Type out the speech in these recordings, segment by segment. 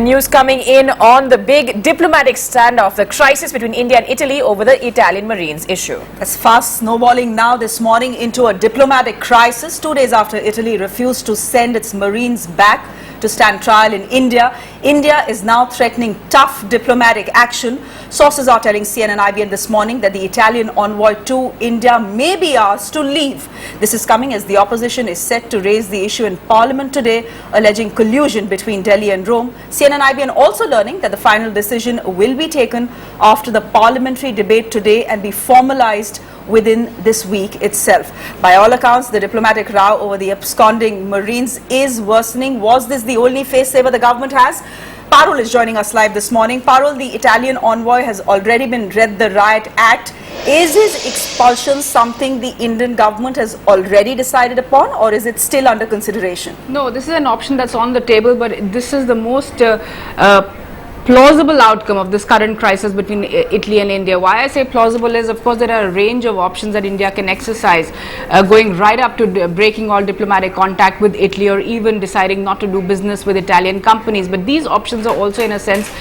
News coming in on the big diplomatic standoff, the crisis between India and Italy over the Italian Marines issue. It's fast snowballing now this morning into a diplomatic crisis 2 days after Italy refused to send its Marines back to stand trial in India. India is now threatening tough diplomatic action. Sources are telling CNN-IBN this morning that the Italian envoy to India may be asked to leave. This is coming as the opposition is set to raise the issue in Parliament today, alleging collusion between Delhi and Rome. CNN-IBN also learning that the final decision will be taken after the parliamentary debate today and be formalized within this week itself. By all accounts, the diplomatic row over the absconding Marines is worsening. Was this the only face saver the government has? Parul is joining us live this morning. Parul, the Italian envoy has already been read the Riot Act. Is his expulsion something the Indian government has already decided upon, or is it still under consideration? No, this is an option that's on the table, but this is the most plausible outcome of this current crisis between Italy and India. Why I say plausible is, of course, there are a range of options that India can exercise, going right up to breaking all diplomatic contact with Italy or even deciding not to do business with Italian companies. But these options are also, in a sense,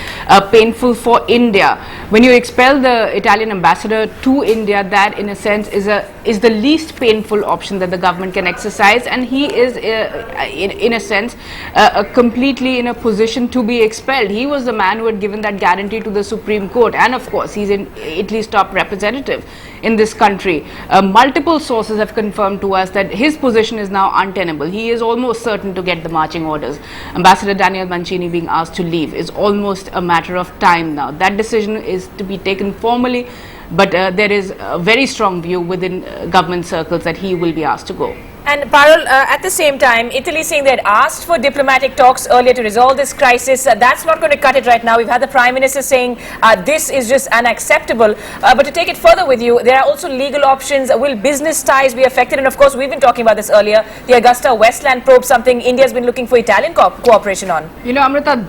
painful for India. When you expel the Italian ambassador to India, that, in a sense, is the least painful option that the government can exercise, and he is, in a sense, completely in a position to be expelled. He was the man who had given that guarantee to the Supreme Court, and of course he's in Italy's top representative in this country. Multiple sources have confirmed to us that his position is now untenable. He is almost certain to get the marching orders. Ambassador Daniele Mancini being asked to leave is almost a matter of time now. That decision is to be taken formally, but there is a very strong view within government circles that he will be asked to go. And Parul, at the same time, Italy saying they had asked for diplomatic talks earlier to resolve this crisis. That's not going to cut it right now. We've had the Prime Minister saying this is just unacceptable. But to take it further with you, there are also legal options. Will business ties be affected? And of course, we've been talking about this earlier. The Augusta Westland probe, something India's been looking for Italian cooperation on. You know, Amrita,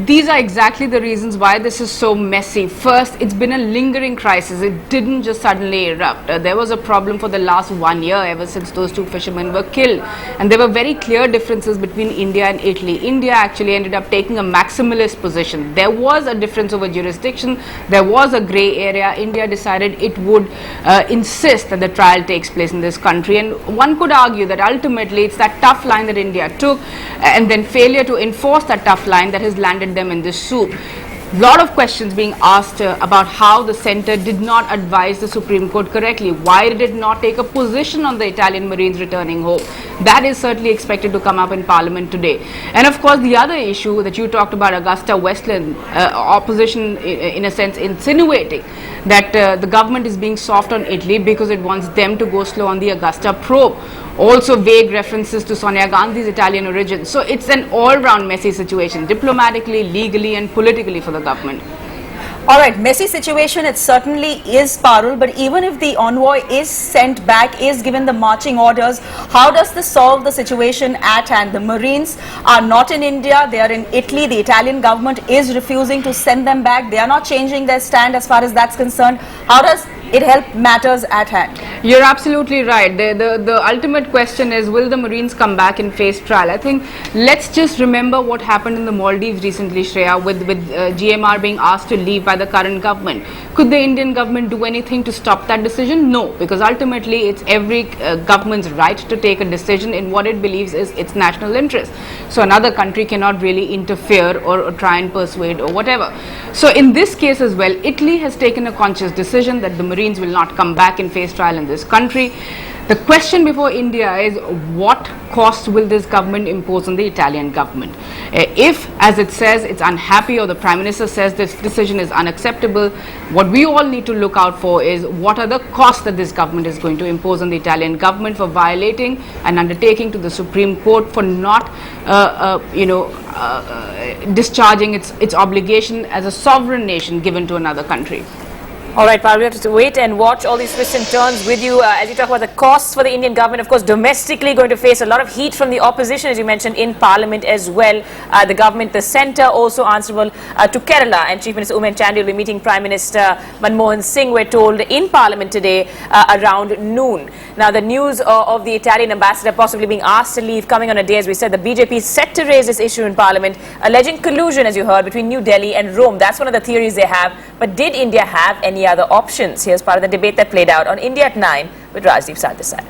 these are exactly the reasons why this is so messy. First, it's been a lingering crisis. It didn't just suddenly erupt. There was a problem for the last 1 year, ever since those two fishermen were killed, and there were very clear differences between India and Italy. India actually ended up taking a maximalist position. There was a difference over jurisdiction, there was a grey area. India decided it would insist that the trial takes place in this country, and one could argue that ultimately it's that tough line that India took and then failure to enforce that tough line that has landed them in this soup. Lot of questions being asked about how the centre did not advise the Supreme Court correctly. Why did it not take a position on the Italian Marines returning home? That is certainly expected to come up in Parliament today. And of course, the other issue that you talked about, Augusta Westland, opposition in a sense insinuating that the government is being soft on Italy because it wants them to go slow on the Augusta probe. Also vague references to Sonia Gandhi's Italian origin. So it's an all-round messy situation, diplomatically, legally and politically for the government. All right, messy situation it certainly is, Parul, but even if the envoy is sent back, is given the marching orders, how does this solve the situation at hand? The Marines are not in India, they are in Italy. The Italian government is refusing to send them back. They are not changing their stand as far as that's concerned. How does it help matters at hand? You're absolutely right. The ultimate question is, will the Marines come back and face trial? I think let's just remember what happened in the Maldives recently, Shreya, with GMR being asked to leave by the current government. Could the Indian government do anything to stop that decision? No, because ultimately it's every government's right to take a decision in what it believes is its national interest. So another country cannot really interfere or try and persuade or whatever. So in this case as well, Italy has taken a conscious decision that the Marines will not come back and face trial in this country. The question before India is, what cost will this government impose on the Italian government? If, as it says, it's unhappy, or the Prime Minister says this decision is unacceptable, what we all need to look out for is what are the costs that this government is going to impose on the Italian government for violating an undertaking to the Supreme Court, for not discharging its obligation as a sovereign nation given to another country. All right, Paul, we have to wait and watch all these twists and turns with you as you talk about the costs for the Indian government. Of course, domestically going to face a lot of heat from the opposition, as you mentioned, in Parliament as well. The government, the centre, also answerable to Kerala. And Chief Minister Oommen Chandy will be meeting Prime Minister Manmohan Singh, we're told, in Parliament today around noon. Now, the news of the Italian ambassador possibly being asked to leave coming on a day, as we said, the BJP is set to raise this issue in Parliament, alleging collusion, as you heard, between New Delhi and Rome. That's one of the theories they have. But did India have any other options? Here's part of the debate that played out on India at 9 with Rajdeep Sardesai.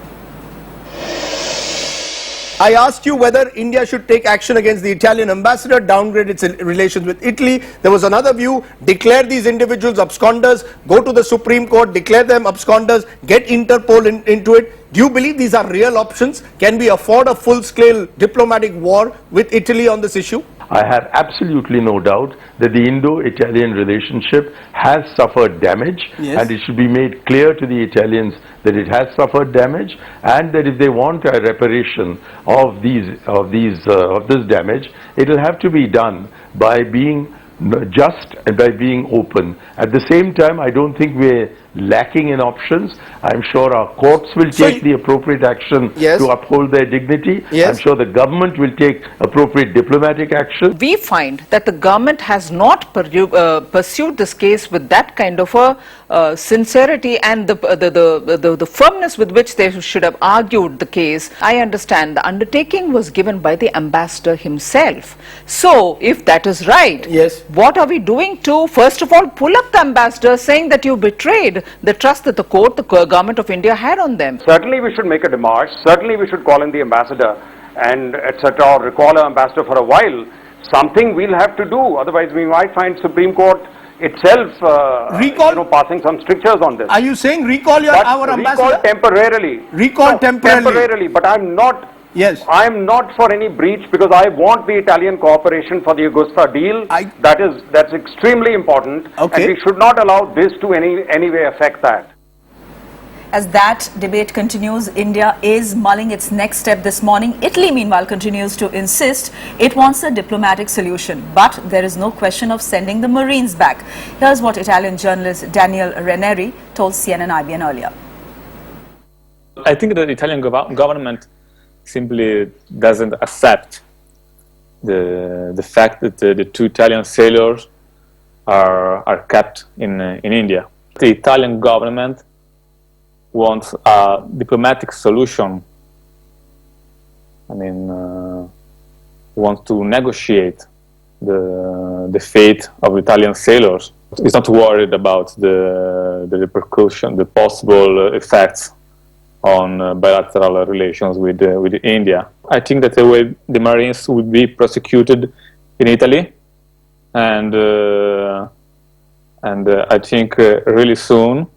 I asked you whether India should take action against the Italian ambassador, downgrade its relations with Italy. There was another view, declare these individuals absconders, go to the Supreme Court, declare them absconders, get Interpol into it. Do you believe these are real options? Can we afford a full-scale diplomatic war with Italy on this issue? I have absolutely no doubt that the Indo-Italian relationship has suffered damage, and it should be made clear to the Italians that it has suffered damage, and that if they want a reparation of this damage, it will have to be done by being just and by being open. At the same time, I don't think we're lacking in options. I'm sure our courts will take the appropriate action to uphold their dignity. I'm sure the government will take appropriate diplomatic action. We find that the government has not pursued this case with that kind of a sincerity and the firmness with which they should have argued the case. I understand the undertaking was given by the ambassador himself. So, if that is right, what are we doing to, first of all, pull up the ambassador saying that you betrayed the trust that the court, the government of India had on them? Certainly we should make a démarche. Certainly we should call in the ambassador and etc. or recall our ambassador for a while. Something we'll have to do. Otherwise we might find Supreme Court itself passing some strictures on this. Are you saying recall our ambassador? Recall temporarily. Recall temporarily. Temporarily, but I'm not. I'm not for any breach, because I want the Italian cooperation for the Augusta deal. That's extremely important, and we should not allow this to any way affect that. As that debate continues, India is mulling its next step this morning. Italy, meanwhile, continues to insist it wants a diplomatic solution, but there is no question of sending the Marines back. Here's what Italian journalist Daniele Ranieri told CNN-IBN earlier. I think that the Italian government simply doesn't accept the fact that the two Italian sailors are kept in India. The Italian government wants a diplomatic solution. I mean, wants to negotiate the fate of Italian sailors. It's not worried about the repercussion, the possible effects on bilateral relations with India. I think that the way the Marines will be prosecuted in Italy, and I think really soon.